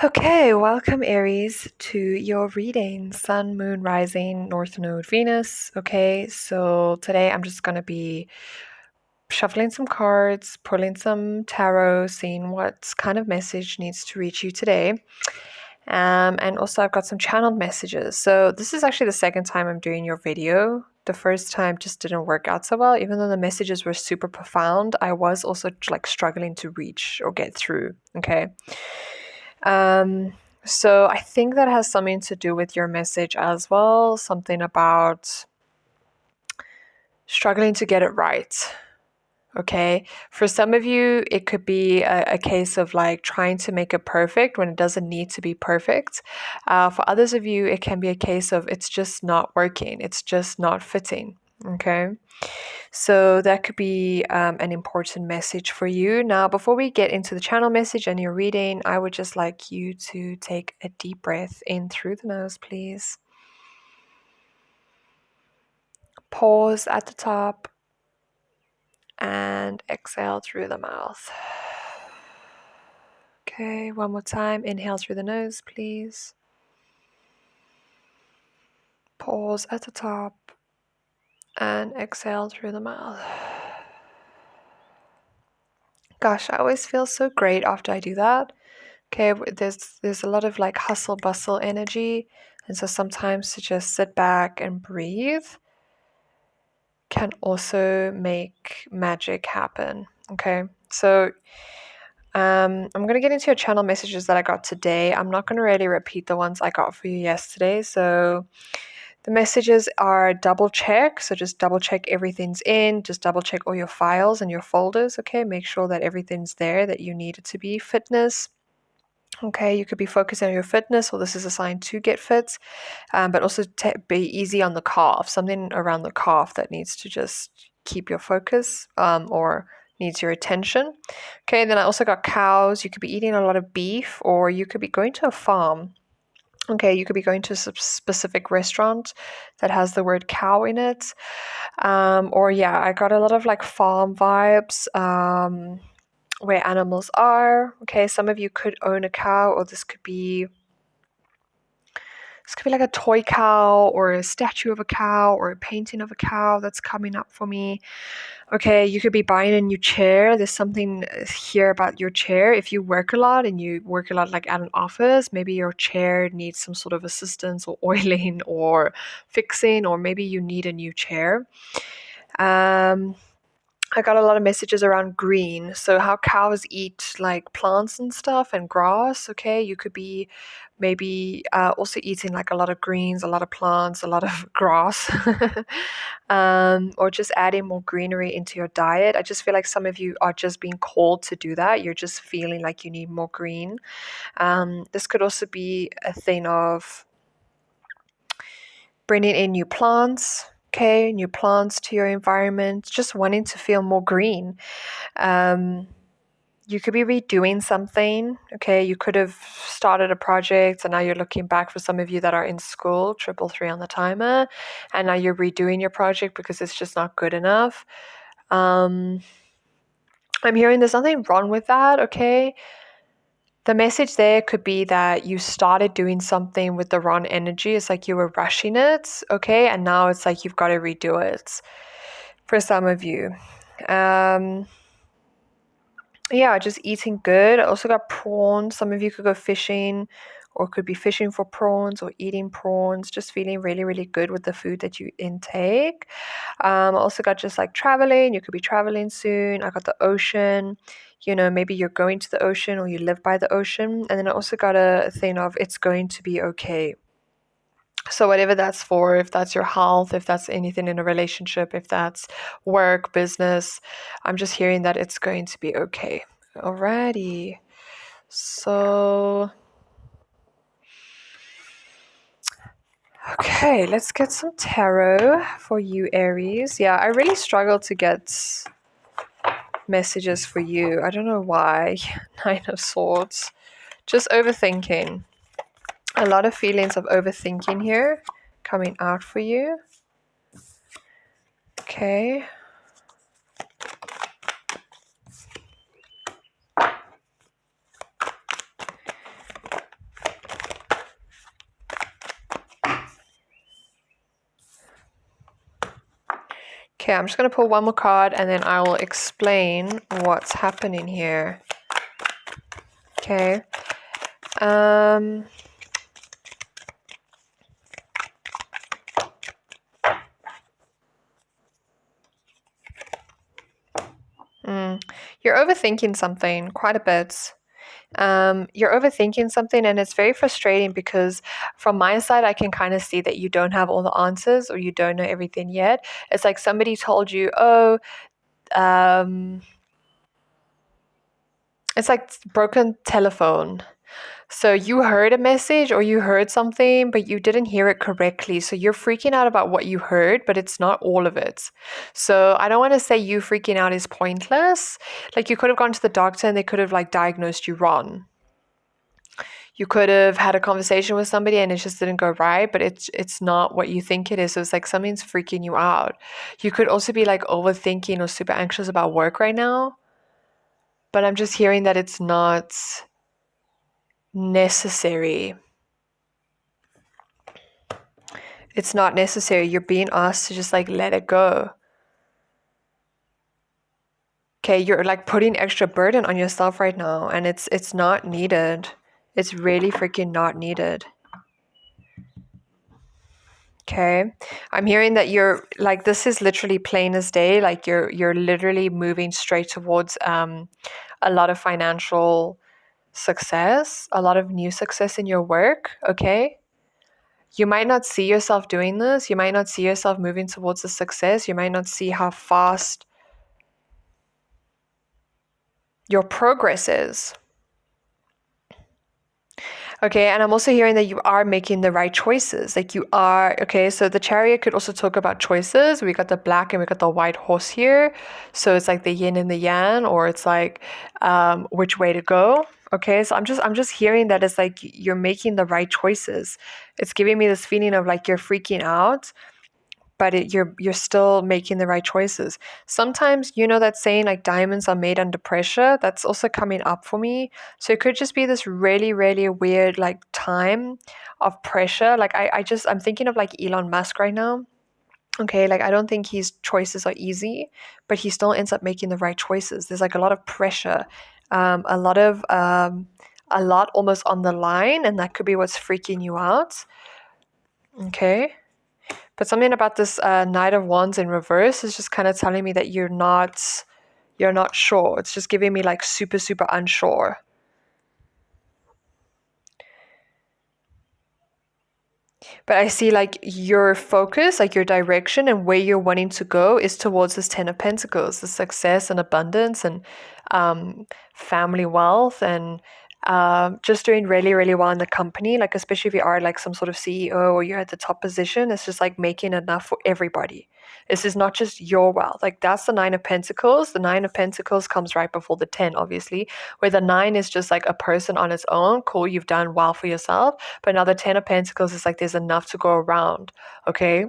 Okay, welcome Aries to your reading, Sun, Moon, Rising, North Node, Venus. Okay, so today I'm just going to be shuffling some cards, pulling some tarot, seeing what kind of message needs to reach you today. And also I've got some channeled messages. So this is actually the second time I'm doing your video. The first time just didn't work out so well. Even though the messages were super profound, I was also like struggling to reach or get through. Okay. So I think that has something to do with your message as well. Something about struggling to get it right. Okay. For some of you, it could be a case of like trying to make it perfect when it doesn't need to be perfect. For others of you, it can be a case of it's just not working, it's just not fitting. Okay. So that could be an important message for you. Now, before we get into the channel message and your reading, I would just like you to take a deep breath in through the nose, please. Pause at the top and exhale through the mouth. Okay, one more time. Inhale through the nose, please. Pause at the top and exhale through the mouth. Gosh, I always feel so great after I do that. Okay, there's a lot of like hustle bustle energy, and so sometimes to just sit back and breathe can also make magic happen. Okay, so I'm gonna get into your channel messages that I got today. I'm not gonna really repeat the ones I got for you yesterday. So the messages are double check. So just double check everything's in. Just double check all your files and your folders. Okay, make sure that everything's there that you need it to be. Fitness. Okay, you could be focusing on your fitness, or this is a sign to get fit, but also be easy on the calf, something around the calf that needs to just keep your focus or needs your attention. Okay, then I also got cows. You could be eating a lot of beef, or you could be going to a farm. Okay, you could be going to a specific restaurant that has the word cow in it. Or yeah, I got a lot of like farm vibes. Where animals are. Okay, some of you could own a cow, or this could be like a toy cow or a statue of a cow or a painting of a cow that's coming up for me. Okay, you could be buying a new chair. There's something here about your chair. If you work a lot and you work a lot like at an office, maybe your chair needs some sort of assistance or oiling or fixing, or maybe you need a new chair. I got a lot of messages around green. So how cows eat like plants and stuff and grass. Okay, you could be maybe also eating like a lot of greens, a lot of plants, a lot of grass, or just adding more greenery into your diet. I just feel like some of you are just being called to do that. You're just feeling like you need more green. This could also be a thing of bringing in new plants. Okay, new plants to your environment, just wanting to feel more green. You could be redoing something. Okay, you could have started a project and now you're looking back. For some of you that are in school, 333 on the timer, and now you're redoing your project because it's just not good enough. I'm hearing there's nothing wrong with that. Okay, the message there could be that you started doing something with the wrong energy. It's like you were rushing it. Okay, and now it's like you've got to redo it for some of you. Yeah, just eating good. I also got prawns. Some of you could go fishing or could be fishing for prawns or eating prawns, just feeling really, really good with the food that you intake. I also got just like traveling. You could be traveling soon. I got the ocean. You know, maybe you're going to the ocean or you live by the ocean. And then I also got a thing of it's going to be okay. So whatever that's for, if that's your health, if that's anything in a relationship, if that's work, business, I'm just hearing that it's going to be okay. Alrighty. So, okay, let's get some tarot for you, Aries. Yeah, I really struggle to get messages for you. I don't know why. Nine of Swords. Just overthinking. A lot of feelings of overthinking here coming out for you. Okay. Okay, I'm just going to pull one more card and then I will explain what's happening here. Okay. You're overthinking something quite a bit. You're overthinking something and it's very frustrating because from my side, I can kind of see that you don't have all the answers or you don't know everything yet. It's like somebody told you, oh, it's like broken telephone. So you heard a message or you heard something, but you didn't hear it correctly. So you're freaking out about what you heard, but it's not all of it. So I don't want to say you freaking out is pointless. Like you could have gone to the doctor and they could have like diagnosed you wrong. You could have had a conversation with somebody and it just didn't go right, but it's not what you think it is. So it's like something's freaking you out. You could also be like overthinking or super anxious about work right now. But I'm just hearing that it's not necessary. It's not necessary. You're being asked to just like let it go. Okay, you're like putting extra burden on yourself right now and it's not needed. It's really freaking not needed. Okay. I'm hearing that you're like this is literally plain as day, like you're literally moving straight towards a lot of financial success, a lot of new success in your work, okay? You might not see yourself doing this. You might not see yourself moving towards the success. You might not see how fast your progress is. Okay, and I'm also hearing that you are making the right choices. Like you are, okay, so the chariot could also talk about choices. We got the black and we got the white horse here. So it's like the yin and the yang, or it's like which way to go. Okay, so I'm just hearing that it's like you're making the right choices. It's giving me this feeling of like you're freaking out, but you're still making the right choices. Sometimes, you know that saying like diamonds are made under pressure, that's also coming up for me. So it could just be this really, really weird like time of pressure. Like I'm thinking of like Elon Musk right now. Okay, like I don't think his choices are easy, but he still ends up making the right choices. There's like a lot of pressure, a lot almost on the line, and that could be what's freaking you out. Okay. But something about this Knight of Wands in reverse is just kind of telling me that you're not sure. It's just giving me like super, super unsure. But I see like your focus, like your direction and where you're wanting to go is towards this Ten of Pentacles, the success and abundance and family wealth and just doing really, really well in the company. Like especially if you are like some sort of CEO or you're at the top position, it's just like making enough for everybody. This is not just your wealth. Like that's the Nine of Pentacles. The Nine of Pentacles comes right before the 10, obviously, where the 9 is just like a person on its own. Cool, you've done well for yourself. But now the 10 of Pentacles is like there's enough to go around. Okay.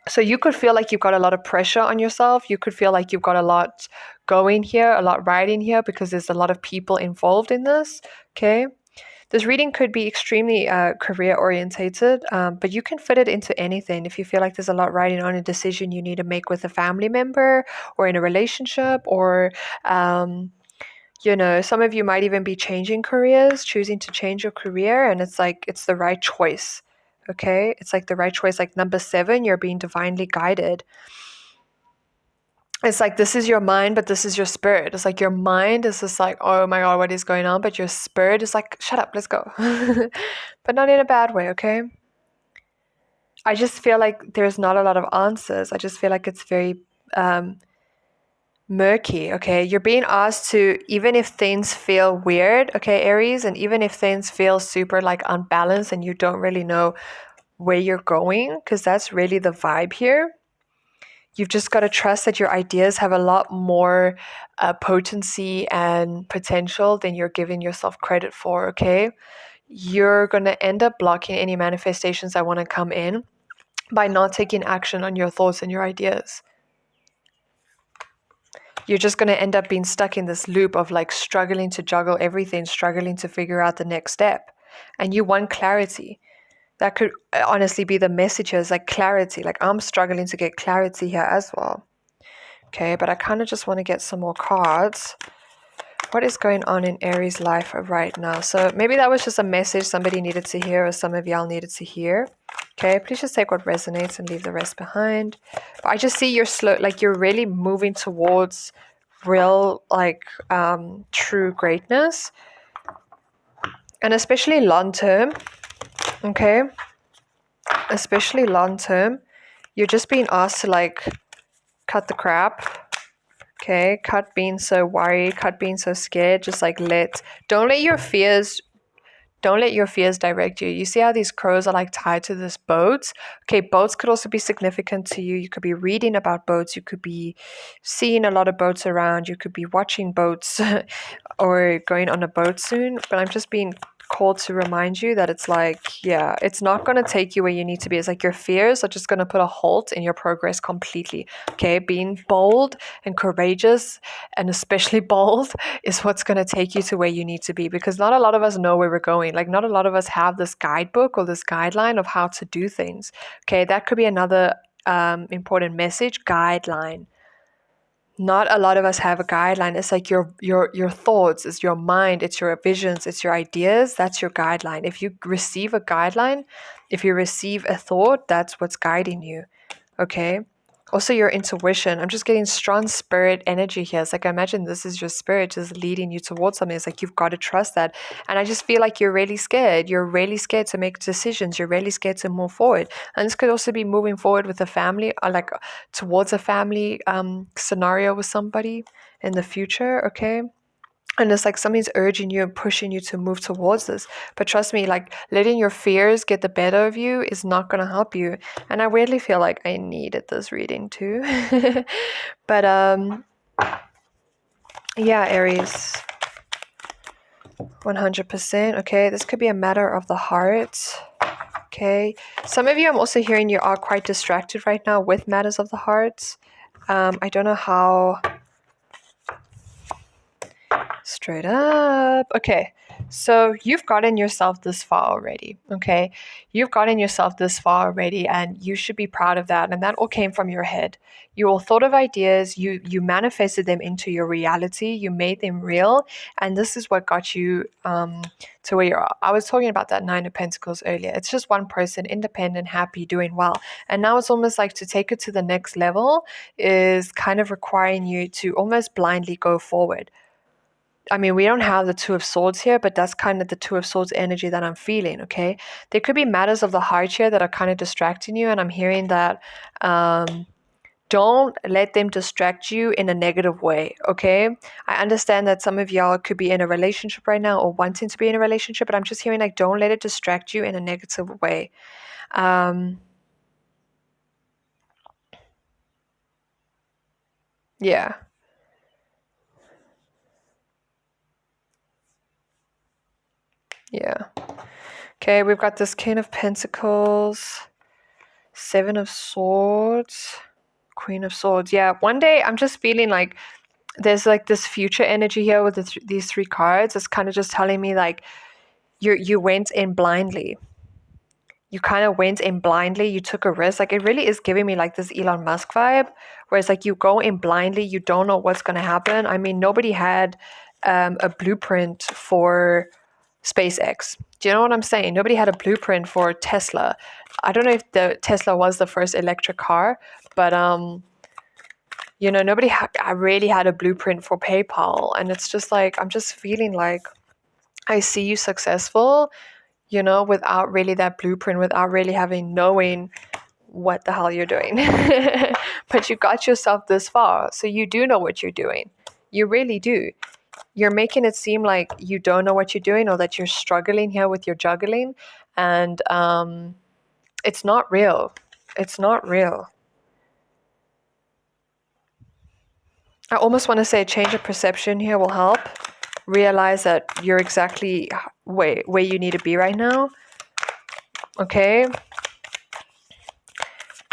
So you could feel like you've got a lot of pressure on yourself. You could feel like you've got a lot going here, a lot riding here because there's a lot of people involved in this. Okay. This reading could be extremely career orientated, but you can fit it into anything. If you feel like there's a lot riding on a decision you need to make with a family member or in a relationship, or some of you might even be changing careers, choosing to change your career, and it's like it's the right choice. Okay, it's like the right choice. Like number 7, you're being divinely guided. It's like this is your mind, but this is your spirit. It's like your mind is just like, oh my God, what is going on? But your spirit is like, shut up, let's go. But not in a bad way, okay? I just feel like there's not a lot of answers. I just feel like it's very murky, okay? You're being asked to, even if things feel weird, okay, Aries, and even if things feel super like unbalanced and you don't really know where you're going, because that's really the vibe here. You've just got to trust that your ideas have a lot more potency and potential than you're giving yourself credit for, okay? You're going to end up blocking any manifestations that want to come in by not taking action on your thoughts and your ideas. You're just going to end up being stuck in this loop of like struggling to juggle everything, struggling to figure out the next step. And you want clarity. That could honestly be the message here, is like clarity. Like I'm struggling to get clarity here as well. Okay, but I kind of just want to get some more cards. What is going on in Aries life right now? So maybe that was just a message somebody needed to hear, or some of y'all needed to hear. Okay, please just take what resonates and leave the rest behind. But I just see you're slow, like you're really moving towards real, like true greatness, and especially long term. Okay, especially long term, you're just being asked to like cut the crap. Okay, cut being so worried, cut being so scared. Just like don't let your fears direct you. You see how these crows are like tied to this boat? Okay, boats could also be significant to you. You could be reading about boats. You could be seeing a lot of boats around. You could be watching boats or going on a boat soon. But I'm just being called to remind you that it's like, yeah, it's not going to take you where you need to be. It's like your fears are just going to put a halt in your progress completely. Okay, being bold and courageous, and especially bold, is what's going to take you to where you need to be, because not a lot of us know where we're going. Like not a lot of us have this guidebook or this guideline of how to do things. Okay, that could be another important message. Guideline. Not a lot of us have a guideline. It's like your thoughts, it's your mind, it's your visions, it's your ideas. That's your guideline. If you receive a guideline, if you receive a thought, that's what's guiding you. Okay. Also your intuition. I'm just getting strong spirit energy here. It's like, I imagine this is your spirit just leading you towards something. It's like you've got to trust that. And I just feel like you're really scared. You're really scared to make decisions. You're really scared to move forward. And this could also be moving forward with a family, or like towards a family scenario with somebody in the future. Okay. And it's like something's urging you and pushing you to move towards this. But trust me, like letting your fears get the better of you is not going to help you. And I weirdly feel like I needed this reading too. But yeah, Aries, 100%. Okay, this could be a matter of the heart. Okay, some of you, I'm also hearing you are quite distracted right now with matters of the heart. I don't know how. Straight up. Okay, so you've gotten yourself this far already. Okay, you've gotten yourself this far already, and you should be proud of that. And that all came from your head. You all thought of ideas, you manifested them into your reality, you made them real, and this is what got you to where you are. I was talking about that Nine of Pentacles earlier. It's just one person, independent, happy, doing well. And now it's almost like to take it to the next level is kind of requiring you to almost blindly go forward. I mean, we don't have the Two of Swords here, but that's kind of the Two of Swords energy that I'm feeling, okay? There could be matters of the heart here that are kind of distracting you, and I'm hearing that don't let them distract you in a negative way, okay? I understand that some of y'all could be in a relationship right now or wanting to be in a relationship, but I'm just hearing like don't let it distract you in a negative way. Yeah. Yeah. Okay, we've got this King of Pentacles, Seven of Swords, Queen of Swords. Yeah, one day I'm just feeling like there's like this future energy here with these three cards. It's kind of just telling me like you went in blindly. You kind of went in blindly. You took a risk. Like it really is giving me like this Elon Musk vibe, where it's like you go in blindly. You don't know what's going to happen. I mean, nobody had a blueprint for SpaceX. Do you know what I'm saying? Nobody had a blueprint for Tesla. I don't know if the Tesla was the first electric car, but you know, nobody really had a blueprint for PayPal. And it's just like, I'm just feeling like I see you successful, you know, without really that blueprint, without really knowing what the hell you're doing. But you got yourself this far, so you do know what you're doing. You really do. You're making it seem like you don't know what you're doing, or that you're struggling here with your juggling, and it's not real. It's not real. I almost want to say a change of perception here will help. Realize that you're exactly where you need to be right now. Okay.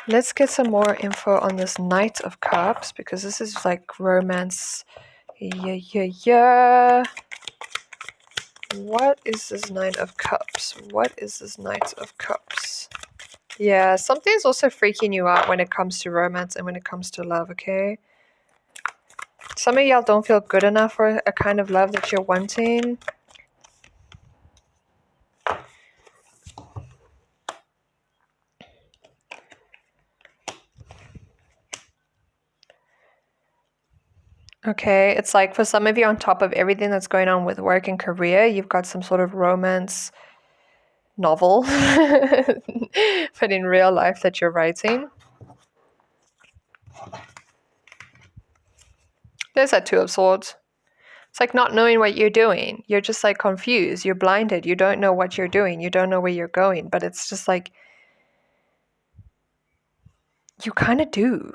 Let's get some more info on this Knight of Cups, because this is like romance. Yeah. What is this Nine of Cups? What is this Knight of Cups? Yeah, something's also freaking you out when it comes to romance and when it comes to love, okay? Some of y'all don't feel good enough for a kind of love that you're wanting. Okay, it's like for some of you, on top of everything that's going on with work and career, you've got some sort of romance novel, but in real life that you're writing. There's that Two of Swords. It's like not knowing what you're doing. You're just like confused. You're blinded. You don't know what you're doing. You don't know where you're going. But it's just like, you kind of do.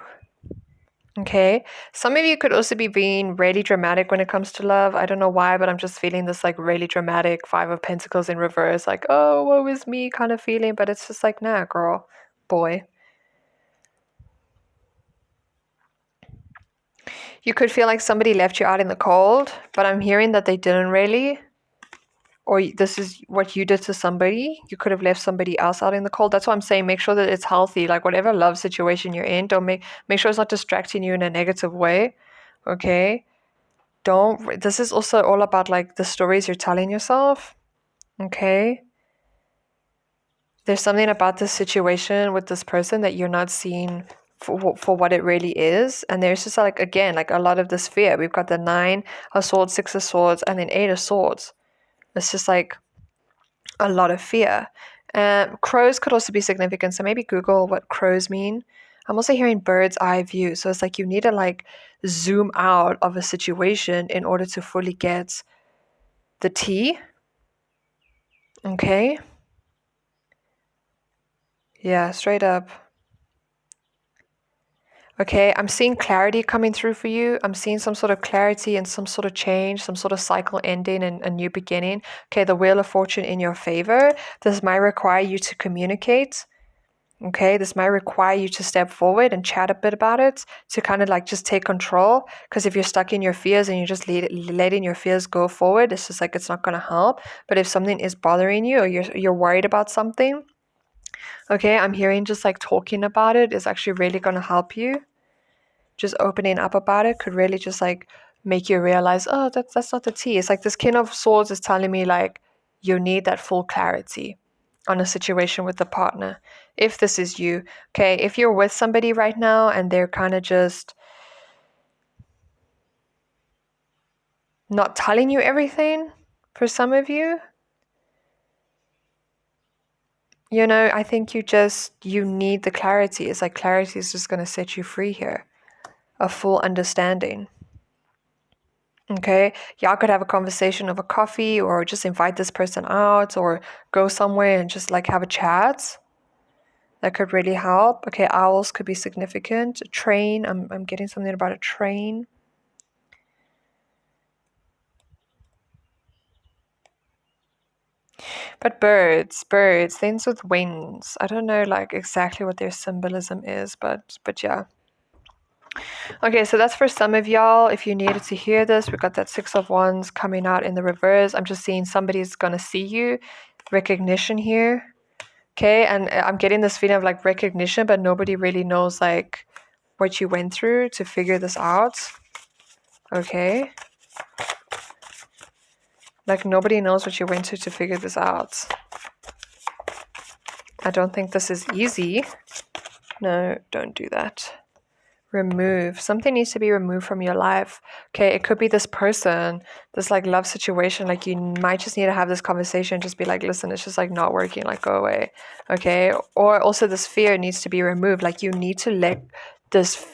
Okay. Some of you could also be being really dramatic when it comes to love. I don't know why, but I'm just feeling this like really dramatic Five of Pentacles in reverse. Like, oh, woe is me kind of feeling. But it's just like, nah, girl, boy. You could feel like somebody left you out in the cold, but I'm hearing that they didn't really. Or this is what you did to somebody. You could have left somebody else out in the cold. That's why I'm saying make sure that it's healthy. Like whatever love situation you're in, don't make sure it's not distracting you in a negative way. Okay? This is also all about like the stories you're telling yourself. Okay? There's something about this situation with this person that you're not seeing for what it really is. And there's just like, again, like a lot of this fear. We've got the Nine of Swords, Six of Swords, and then Eight of Swords. It's just like a lot of fear. Crows could also be significant. So maybe Google what crows mean. I'm also hearing bird's eye view. So it's like you need to like zoom out of a situation in order to fully get the tea. Okay. Yeah, straight up. Okay, I'm seeing clarity coming through for you. I'm seeing some sort of clarity and some sort of change, some sort of cycle ending and a new beginning. Okay, the Wheel of Fortune in your favor. This might require you to communicate. Okay, this might require you to step forward and chat a bit about it to kind of like just take control. Because if you're stuck in your fears and you're just letting your fears go forward, it's just like it's not going to help. But if something is bothering you or you're worried about something, okay, I'm hearing just like talking about it is actually really going to help you. Just opening up about it could really just like make you realize, oh, that's not the tea. It's like this King of Swords is telling me like you need that full clarity on a situation with the partner. If this is you, okay, if you're with somebody right now and they're kind of just not telling you everything, for some of you, you know, I think you need the clarity. It's like clarity is just going to set you free here. A full understanding. Okay, y'all could have a conversation over coffee or just invite this person out or go somewhere and just like have a chat. That could really help. Okay, owls could be significant. A train, I'm getting something about a train. But birds, things with wings. I don't know like exactly what their symbolism is, but yeah. Okay, so that's for some of y'all. If you needed to hear this, we got that Six of Wands coming out in the reverse. I'm just seeing somebody's gonna see you. Recognition here. Okay, and I'm getting this feeling of like recognition, but nobody really knows like what you went through to figure this out. Okay. Like nobody knows what you went through to figure this out. I don't think this is easy. No, don't do that. Remove. Something needs to be removed from your life. Okay, it could be this person, this like love situation. Like you might just need to have this conversation, just be like, listen, it's just like not working, like go away. Okay. Or also this fear needs to be removed. Like you need to let this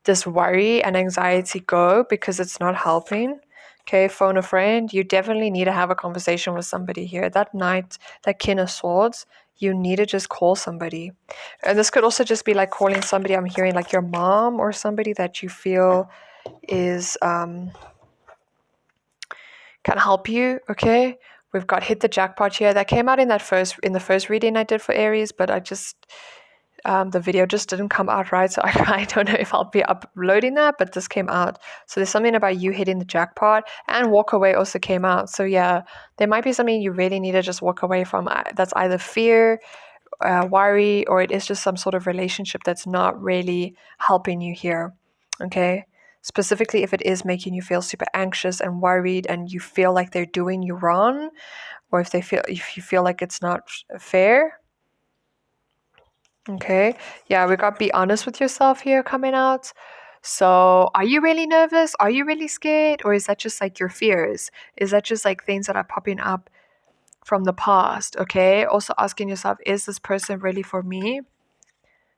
this worry and anxiety go because it's not helping. Okay, phone a friend. You definitely need to have a conversation with somebody here. That Knight, that King of Swords, you need to just call somebody. And this could also just be like calling somebody, I'm hearing like your mom or somebody that you feel is can help you. Okay, we've got hit the jackpot here. That came out in the first reading I did for Aries, but the video just didn't come out right, so I don't know if I'll be uploading that, but this came out. So there's something about you hitting the jackpot, and walk away also came out. So yeah, there might be something you really need to just walk away from. That's either fear, worry, or it is just some sort of relationship that's not really helping you here. Okay, specifically if it is making you feel super anxious and worried, and you feel like they're doing you wrong, or if you feel like it's not fair. Okay, yeah, we got be honest with yourself here coming out. So, are you really nervous? Are you really scared? Or is that just like your fears? Is that just like things that are popping up from the past? Okay, also asking yourself, is this person really for me?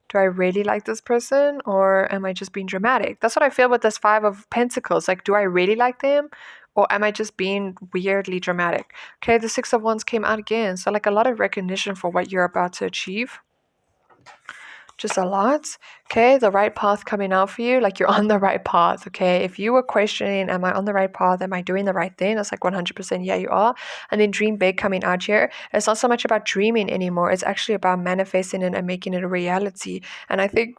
Do I really like this person, or am I just being dramatic? That's what I feel with this Five of Pentacles. Like, do I really like them, or am I just being weirdly dramatic? Okay, the Six of Wands came out again. So, like, a lot of recognition for what you're about to achieve. Just a lot. Okay, the right path coming out for you, like you're on the right path. Okay, if you were questioning, am I on the right path, am I doing the right thing, that's like 100% yeah, you are. And then dream big coming out here. It's not so much about dreaming anymore, it's actually about manifesting it and making it a reality. And I think,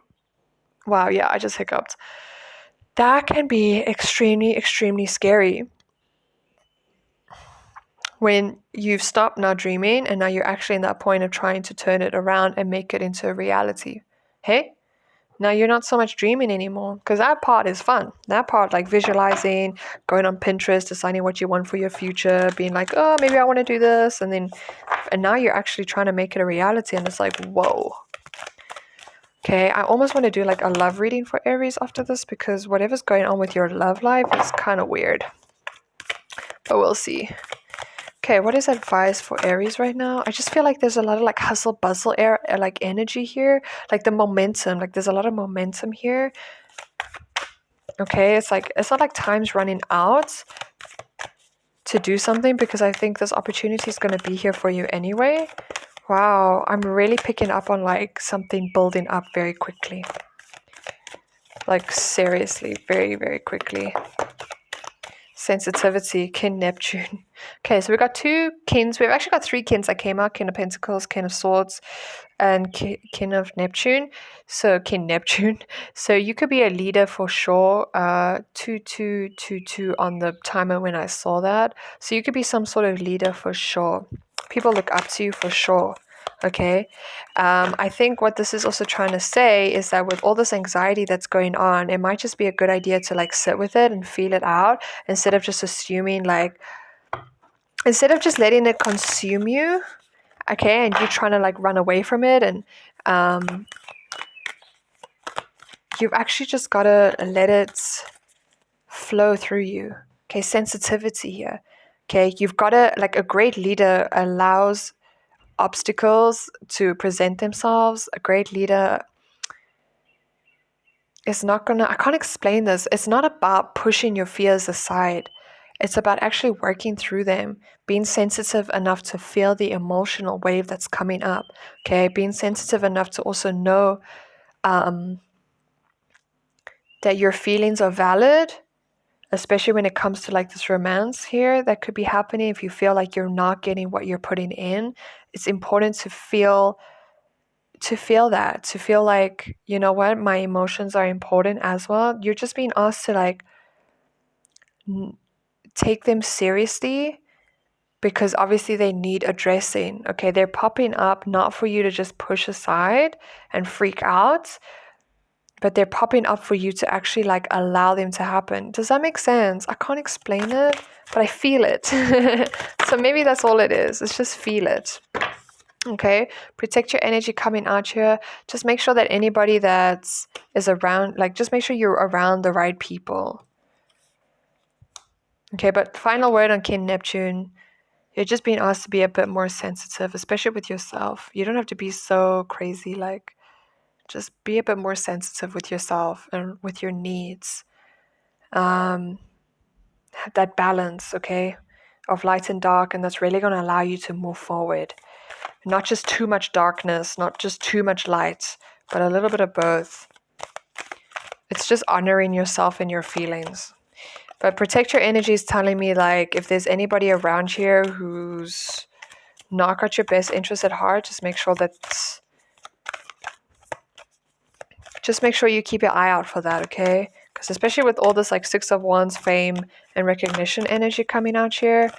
wow, yeah, I just hiccuped. That can be extremely scary when you've stopped now dreaming and now you're actually in that point of trying to turn it around and make it into a reality. Hey, now you're not so much dreaming anymore, because that part is fun. That part, like visualizing, going on Pinterest, deciding what you want for your future, being like, oh, maybe I want to do this. And now you're actually trying to make it a reality. And it's like, whoa. Okay, I almost want to do like a love reading for Aries after this, because whatever's going on with your love life is kind of weird. But we'll see. Okay, what is advice for Aries right now? I just feel like there's a lot of like hustle bustle like energy here, like the momentum, like there's a lot of momentum here. Okay, it's not like time's running out to do something, because I think this opportunity is going to be here for you anyway. Wow, I'm really picking up on like something building up very quickly. Like seriously, very quickly. Sensitivity, Kin Neptune. Okay, so we got two Kins. We've actually got three Kins that came out: Kin of Pentacles, Kin of Swords, and Kin of Neptune. So Kin Neptune. So you could be a leader for sure. 2222 on the timer when I saw that. So you could be some sort of leader for sure. People look up to you for sure. Okay, I think what this is also trying to say is that with all this anxiety that's going on, it might just be a good idea to like sit with it and feel it out, instead of just assuming, like, instead of just letting it consume you, okay, and you trying to like run away from it. And you've actually just got to let it flow through you. Okay, sensitivity here. Okay, you've got to, like, a great leader allows obstacles to present themselves. A great leader is not gonna, I can't explain this. It's not about pushing your fears aside. It's about actually working through them, being sensitive enough to feel the emotional wave that's coming up. Okay, being sensitive enough to also know that your feelings are valid, especially when it comes to like this romance here that could be happening. If you feel like you're not getting what you're putting in, it's important to feel that, to feel like, you know what, my emotions are important as well. You're just being asked to like take them seriously, because obviously they need addressing. Okay, they're popping up not for you to just push aside and freak out, but they're popping up for you to actually like allow them to happen. Does that make sense? I can't explain it, but I feel it. So maybe that's all it is. It's just feel it. Okay, protect your energy coming out here. Just make sure that anybody that is around, like, just make sure you're around the right people. Okay, but final word on Kin Neptune. You're just being asked to be a bit more sensitive, especially with yourself. You don't have to be so crazy, like, just be a bit more sensitive with yourself and with your needs. Have that balance, okay, of light and dark, and that's really going to allow you to move forward. Not just too much darkness, not just too much light, but a little bit of both. It's just honoring yourself and your feelings. But protect your energy is telling me, like, if there's anybody around here who's not got your best interest at heart, just make sure that just make sure you keep your eye out for that, okay? Because especially with all this like Six of Wands, fame, and recognition energy coming out here,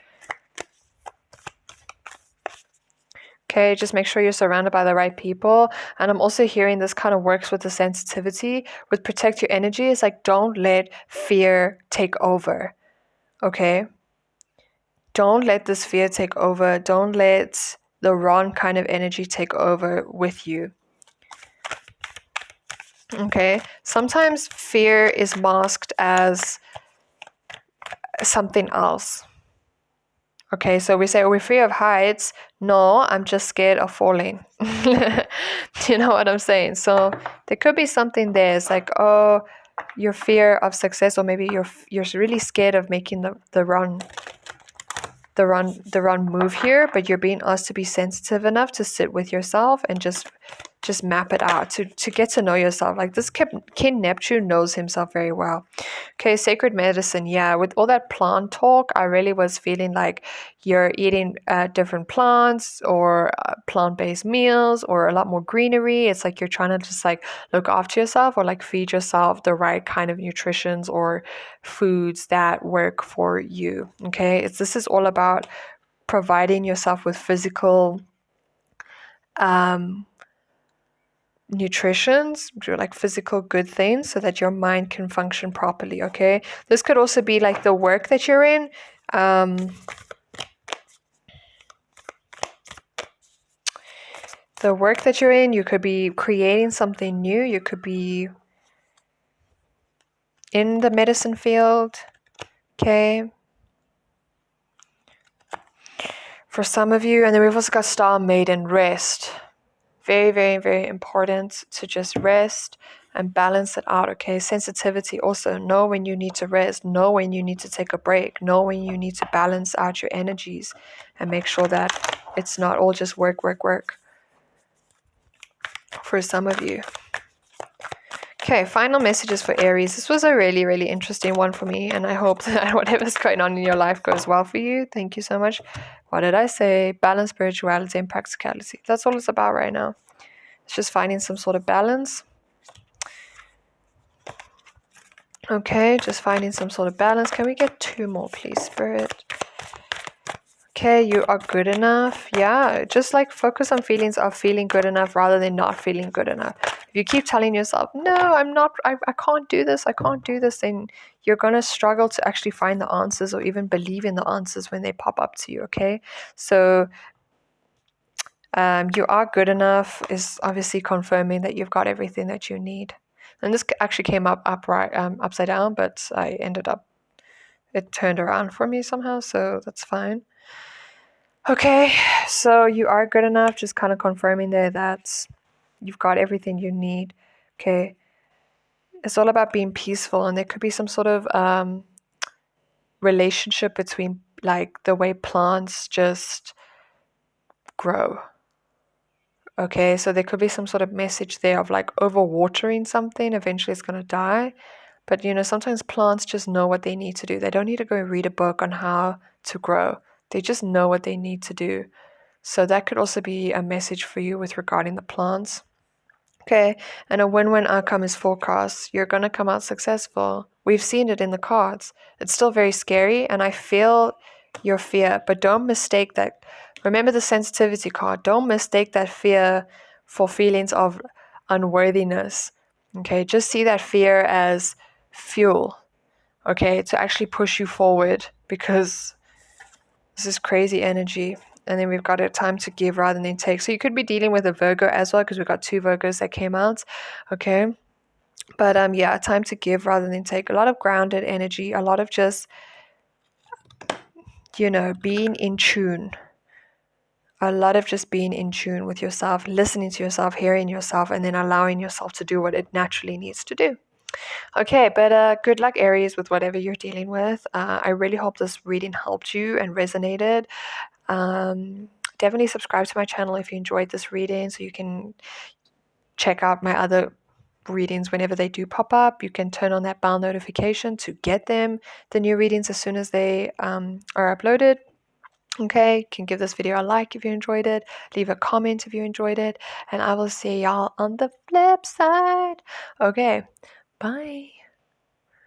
okay, just make sure you're surrounded by the right people. And I'm also hearing this kind of works with the sensitivity, with protect your energy. It's like, don't let fear take over, okay? Don't let this fear take over. Don't let the wrong kind of energy take over with you. Okay, sometimes fear is masked as something else. Okay, so we say, we're fear of heights. No, I'm just scared of falling. You know what I'm saying? So there could be something there. It's like, oh, your fear of success, or maybe you're really scared of making the wrong move here, but you're being asked to be sensitive enough to sit with yourself and just map it out, to get to know yourself. Like this King Neptune knows himself very well. Okay, sacred medicine. Yeah, with all that plant talk, I really was feeling like you're eating different plants, or plant-based meals, or a lot more greenery. It's like you're trying to just like look after yourself, or like feed yourself the right kind of nutritions or foods that work for you. Okay, this is all about providing yourself with physical nutritions, like physical good things, so that your mind can function properly. Okay, this could also be like the work that you're in. The work that you're in, you could be creating something new. You could be in the medicine field. Okay, for some of you. And then we've also got Star Maiden, rest. Very, very, very important to just rest and balance it out, okay? Sensitivity also. Know when you need to rest. Know when you need to take a break. Know when you need to balance out your energies and make sure that it's not all just work, work, work for some of you. Okay, final messages for Aries. This was a really, really interesting one for me, and I hope that whatever's going on in your life goes well for you. Thank you so much. What did I say? Balance, spirituality, and practicality. That's all it's about right now. It's just finding some sort of balance. Okay, just finding some sort of balance. Can we get 2 more, please, Spirit? Okay, you are good enough. Yeah, just like focus on feelings of feeling good enough rather than not feeling good enough. If you keep telling yourself, no, I'm not, I can't do this, then you're going to struggle to actually find the answers, or even believe in the answers when they pop up to you, okay? So you are good enough is obviously confirming that you've got everything that you need. And this actually came up upright, upside down, but it turned around for me somehow, so that's fine. Okay, so you are good enough, just kind of confirming there that you've got everything you need. Okay, it's all about being peaceful, and there could be some sort of relationship between like the way plants just grow. Okay, so there could be some sort of message there of like overwatering something, eventually it's going to die. But sometimes plants just know what they need to do. They don't need to go read a book on how to grow. They just know what they need to do. So that could also be a message for you with regarding the plants. Okay, and a win-win outcome is forecast. You're going to come out successful. We've seen it in the cards. It's still very scary, and I feel your fear, but don't mistake that. Remember the sensitivity card. Don't mistake that fear for feelings of unworthiness. Okay, just see that fear as fuel, okay, to actually push you forward, because this is crazy energy. And then we've got a time to give rather than take. So you could be dealing with a Virgo as well, because we've got 2 Virgos that came out. Okay. But yeah, time to give rather than take. A lot of grounded energy, a lot of just, being in tune. A lot of just being in tune with yourself, listening to yourself, hearing yourself, and then allowing yourself to do what it naturally needs to do. Okay, but good luck, Aries, with whatever you're dealing with. I really hope this reading helped you and resonated. Definitely subscribe to my channel if you enjoyed this reading, so you can check out my other readings whenever they do pop up. You can turn on that bell notification to get the new readings as soon as they are uploaded. Okay, you can give this video a like if you enjoyed it, leave a comment if you enjoyed it, and I will see y'all on the flip side. Okay, bye.